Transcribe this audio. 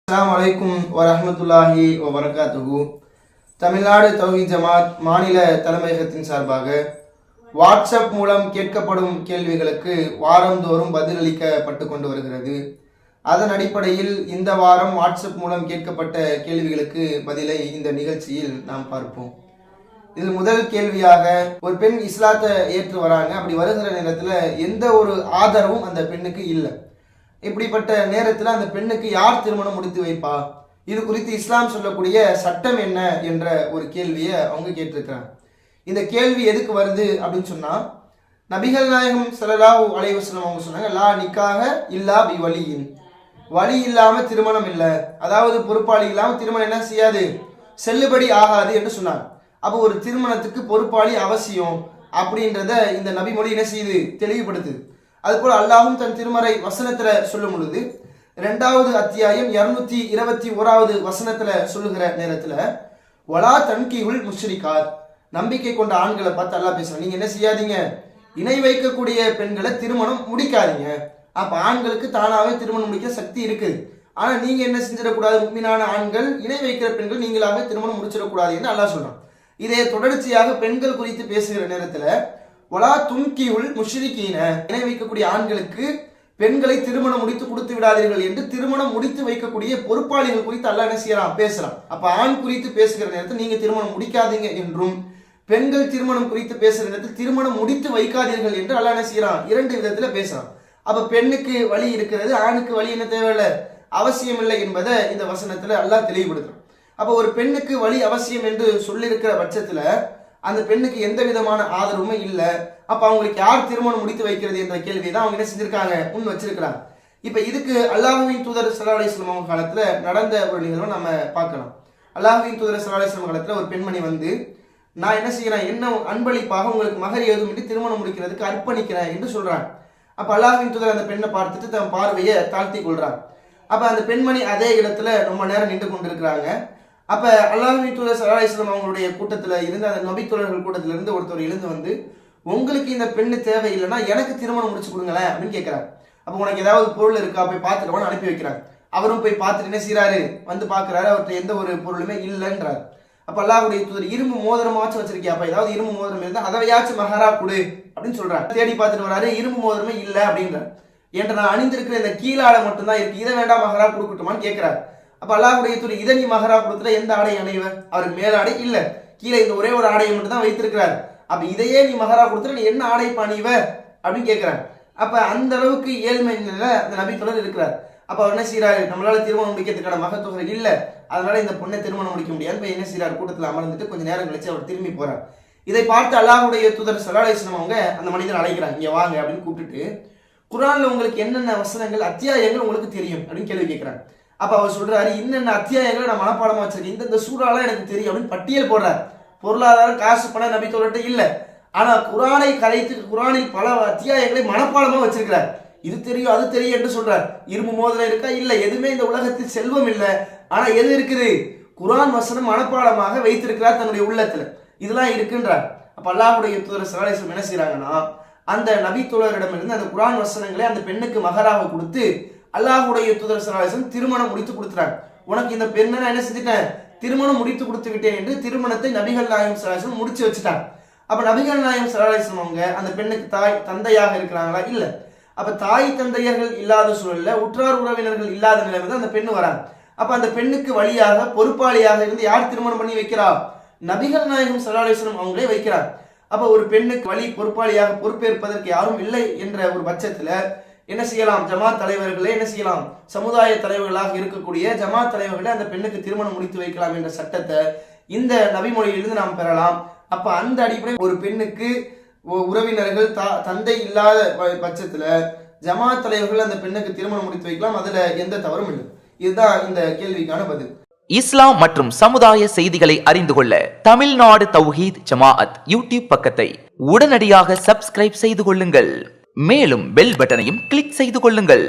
அஸ்ஸலாமு அலைக்கும் வரஹ்மத்துல்லாஹி வபரகாத்துஹு. தமிழ்நாடு தௌஹீத் ஜமாத் மாநில தலைமையகத்தின் சார்பாக வாட்ஸ்அப் மூலம் கேட்கப்படும் கேள்விகளுக்கு வாரந்தோறும் பதிலளிக்கப்பட்டு கொண்டு வருகிறது. அதன் அடிப்படையில் இந்த வாரம் வாட்ஸ்அப் மூலம் கேட்கப்பட்ட கேள்விகளுக்கு பதிலை இந்த நிகழ்ச்சியில் நாம் பார்ப்போம். இதில் முதல் கேள்வியாக, ஒரு பெண் இஸ்லாத்தை ஏற்று வராங்க. அப்படி வருகிற நேரத்தில் எந்த ஒரு ஆதரவும் அந்த பெண்ணுக்கு இல்லை. இப்படிப்பட்ட நேரத்தில் அந்த பெண்ணுக்கு யார் திருமணம் முடித்து வைப்பா? இது குறித்து இஸ்லாம் சொல்லக்கூடிய சட்டம் என்ன என்ற ஒரு கேள்வியை அவங்க கேட்டிருக்கிறாங்க. இந்த கேள்வி எதுக்கு வருது அப்படின்னு சொன்னா, நபிகள் நாயகம் ஸல்லல்லாஹு அலைஹி வஸல்லம் அவங்க சொன்னாங்க, லா நிக்காஹ இல்லா பி வலியின், வலி இல்லாம திருமணம் இல்லை, அதாவது பொறுப்பாளி இல்லாம திருமணம் என்ன செய்யாது, செல்லுபடி ஆகாது என்று சொன்னாங்க. அப்போ ஒரு திருமணத்துக்கு பொறுப்பாளி அவசியம் அப்படின்றத இந்த நபிமொழி என்ன செய்யுது, தெளிவுபடுத்துது. அதுபோல அல்லாஹும் தன் திருமறை வசனத்துல சொல்லும் பொழுது 2வது அத்தியாயம் 221வது வசனத்துல சொல்லுகிற நேரத்துல, வலா தன்கிஹுல் முஷ்ரிகாத், நம்பிக்கை கொண்ட ஆண்களை பார்த்து அல்லாஹ் பேசுறாங்க, நீங்க என்ன செய்யாதீங்க, இணை வைக்கக்கூடிய பெண்களை திருமணம் முடிக்காதீங்க. அப்ப ஆண்களுக்கு தானாவே திருமணம் முடிக்க சக்தி இருக்குது. ஆனா நீங்க என்ன செஞ்சிடக்கூடாது, முக்மினான ஆண்கள் இணை வைக்கிற பெண்கள் நீங்களாக திருமணம் முடிச்சிடக்கூடாது என்று அல்லாஹ் சொல்றான். இதே தொடர்ச்சியாக பெண்கள் குறித்து பேசுகிற நேரத்துல, வலா துன்கியுல் முஷ்ரிகீன, இணை வைக்கக்கூடிய ஆண்களுக்கு பெண்களை திருமணம் முடித்து கொடுத்து விடாதீர்கள் என்று திருமணம் முடித்து வைக்கக்கூடிய பொறுப்பாளிகள் குறித்து அல்லாஹ் என்ன செய்யலாம், பேசலாம். அப்ப ஆண் குறித்து பேசுகிற நேரத்தில் நீங்க திருமணம் முடிக்காதீங்க என்றும், பெண்கள் திருமணம் குறித்து பேசுகிற நேரத்தில் திருமணம் முடித்து வைக்காதீர்கள் என்று அல்லாஹ் என்ன செய்யறான், 2 விதத்துல பேசலாம். அப்ப பெண்ணுக்கு வழி இருக்கிறது, ஆணுக்கு வழி என்ன தேவையில்லை, அவசியம் இல்லை என்பதை இந்த வசனத்துல அல்லாஹ் தெளிவுபடுத்துறான். அப்ப ஒரு பெண்ணுக்கு வழி அவசியம் என்று சொல்லியிருக்கிற பட்சத்துல அந்த பெண்ணுக்கு எந்த விதமான ஆதரவுமே இல்லை. அப்ப அவங்களுக்கு யார் திருமணம் முடித்து வைக்கிறது என்ற கேள்வியை தான் அவங்க என்ன செஞ்சிருக்காங்க, முன் வச்சிருக்கிறாங்க. இப்ப இதுக்கு அல்லாஹ்வின் தூதர் ஸல்லல்லாஹு அலைஹி வஸல்லம் அவங்க காலத்துல நடந்த ஒரு நிகழ்வை நம்ம பார்க்கலாம். அல்லாஹ்வின் தூதர் ஸல்லல்லாஹு அலைஹி வஸல்லம் காலத்துல ஒரு பெண்மணி வந்து, நான் என்ன செய்யறேன், என்ன அன்பளிப்பாக உங்களுக்கு மகர் ஏதும் என்று திருமணம் முடிக்கிறதுக்கு அர்ப்பணிக்கிறேன் என்று சொல்றாங்க. அப்ப அல்லாஹ்வின் தூதர் அந்த பெண்ணை பார்த்துட்டு தன் பார்வையை தாழ்த்தி கொள்றாங்க. அப்ப அந்த பெண்மணி அதே இடத்துல ரொம்ப நேரம் நின்று கொண்டிருக்கிறாங்க. அப்ப அல்லாஹ்வின் தூதர் ஸல்லல்லாஹு அலைஹி வஸல்லம் அவங்களுடைய கூட்டத்துல இருந்து, அந்த நபி தோழர்கள் கூட்டத்துல இருந்து ஒருத்தர் எழுந்து வந்து, உங்களுக்கு இந்த பெண்ணு தேவை இல்லைன்னா எனக்கு திருமணம் முடிச்சு கொடுங்களேன் அப்படின்னு கேட்கிறாங்க. அப்ப உனக்கு ஏதாவது பொருள் இருக்கா, போய் பார்த்துட்டு அனுப்பி வைக்கிறாங்க. அவரும் போய் பார்த்துட்டு என்ன செய்யறாரு, வந்து பாக்குறாரு, அவர்கிட்ட எந்த ஒரு பொருளுமே இல்லைன்றாரு. அப்ப அல்லாஹ்வுடைய தூதர், இரும்பு மோதிரமாச்சும் வச்சிருக்கியா, அப்ப ஏதாவது இரும்பு மோதிரம் இருந்தா அதையாச்சும் மஹரா கொடு அப்படின்னு சொல்றாங்க. தேடி பார்த்துட்டு வராரு, இரும்பு மோதிரமே இல்லை அப்படின்றார். என்கிட்ட நான் அணிந்திருக்கிற இந்த கீழாடை மட்டும்தான் இருக்கு, இதை வேண்டாம் மஹரா கொடுக்கட்டுமான்னு கேட்கிறாரு. அப்ப அல்லாஹ்வுடைய தூதர், இதை நீ மஹரா கொடுத்துட்டா எந்த ஆடை அணைவர், அவருக்கு மேல ஆடை இல்ல, கீழே இந்த ஒரே ஒரு ஆடையை மட்டும் தான் வைத்திருக்கிறார். அப்ப இதையே நீ மஹரா கொடுத்துட்டு நீ என்ன ஆடை பாணிவ அப்படின்னு கேட்கிறாங்க. அப்ப அந்த அளவுக்கு ஏழ்மை அந்த நபி தோழர் இருக்கிறார். அப்ப அவர் என்ன செய்யறாரு, நம்மளால திருமணம் முடிக்கிறதுக்கான மகத்தொகை இல்ல, அதனால இந்த பொண்ணை திருமணம் முடிக்க முடியாது. என்ன செய்யறாரு, கூட்டத்தில் அமர்ந்துட்டு கொஞ்ச நேரம் கழிச்சு அவர் திரும்பி போறார். இதை பார்த்து அல்லாஹ்வுடைய தூதர் ஸல்லல்லாஹு அலைஹி வஸல்லம் அவங்க அந்த மனிதனை அழைக்கிறாங்க, இங்க வாங்க அப்படின்னு கூப்பிட்டுட்டு, குர்ஆன்ல உங்களுக்கு என்னென்ன வசனங்கள் அத்தியாயங்கள் உங்களுக்கு தெரியும் அப்படின்னு கேள்வி கேட்கிறாங்க. அப்ப அவர் சொல்றாரு, இன்னென்ன அத்தியாயங்களை நான் மனப்பாடமா வச்சிருக்கேன், இந்த சூறாலாம் எனக்கு தெரியும் அப்படின்னு பட்டியல் போடுறாரு. பொருளாதாரம் காசு பணம் நபி தோழர்கிட்ட இல்ல, ஆனா குர்ஆனை கலைத்து குர்ஆனில் பல அத்தியாயங்களை மனப்பாடமா வச்சிருக்கிறார். இது தெரியும் அது தெரியும் என்று சொல்றார். இரும்பு மோதிரம் இருக்கா, இல்ல, எதுவுமே இந்த உலகத்தில் செல்வம் இல்லை, ஆனா எது இருக்குது, குர்ஆன் வசனம் மனப்பாடமாக வைத்திருக்கிறார் தன்னுடைய உள்ளத்துல, இதெல்லாம் இருக்குன்றார். அப்ப அல்லாஹ்வுடைய தூதர் ஸல்லல்லாஹு அலைஹி வஸல்லம் என்ன செய்யறாங்கன்னா, அந்த நபி தோழரிடமிருந்து அந்த குர்ஆன் வசனங்களை அந்த பெண்ணுக்கு மகராக கொடுத்து அல்லாஹ்வுடைய தூதர் ஸல்லல்லாஹு அலைஹி வஸல்லம் திருமணம் முடித்து கொடுத்துறாங்க. உனக்கு இந்த பெண்ணை நான் என்ன செஞ்சுட்டேன், திருமணம் முடித்து கொடுத்து விட்டேன் என்று திருமணத்தை நபிகள் நாயகம் ஸல்லல்லாஹு அலைஹி வஸல்லம் முடிச்சு வச்சுட்டாங்க. அப்ப நபிகள் நாயகம் ஸல்லல்லாஹு அலைஹி வஸல்லம் அவங்க அந்த பெண்ணுக்கு தாய் தந்தையாக இருக்கிறாங்களா, இல்ல. அப்ப தாய் தந்தையர்கள் இல்லாத சூழல்ல, உற்றார் உறவினர்கள் இல்லாத நிலைமை தான் அந்த பெண்ணு வராங்க. அப்ப அந்த பெண்ணுக்கு வழியாக பொறுப்பாளியாக இருந்து யார் திருமணம் பண்ணி வைக்கிறா, நபிகள் நாயகம் ஸல்லல்லாஹு அலைஹி வஸல்லம் அவங்களே வைக்கிறார். அப்ப ஒரு பெண்ணுக்கு வழி பொறுப்பாளியாக பொறுப்பேற்பதற்கு யாரும் இல்லை என்ற ஒரு பட்சத்துல என்ன செய்யலாம், ஜமாத் தலைவர்களே என்ன செய்யலாம், சமுதாய தலைவர்களாக இருக்கக்கூடிய ஜமாத் தலைவர்களே அந்த பெண்ணுக்கு திருமணம் முடித்து வைக்கலாம் என்ற சட்டத்தை இந்த நபிமொழியிலிருந்து நாம் பெறலாம். அப்ப அந்த அடிப்படையில் ஒரு பெண்ணுக்கு உறவினர்கள் தந்தை இல்லாத பட்சத்துல ஜமாத் தலைவர்கள் அந்த பெண்ணுக்கு திருமணம் முடித்து வைக்கலாம், அதுல எந்த தவறும் இல்லை. இதுதான் இந்த கேள்விக்கான பதில். இஸ்லாம் மற்றும் சமுதாய செய்திகளை அறிந்து கொள்ள தமிழ்நாடு தௌஹீத் ஜமாஅத் யூடியூப் பக்கத்தை உடனடியாக சப்ஸ்கிரைப் செய்து கொள்ளுங்கள். மேலும் பெல் பட்டனையும் கிளிக் செய்து கொள்ளுங்கள்.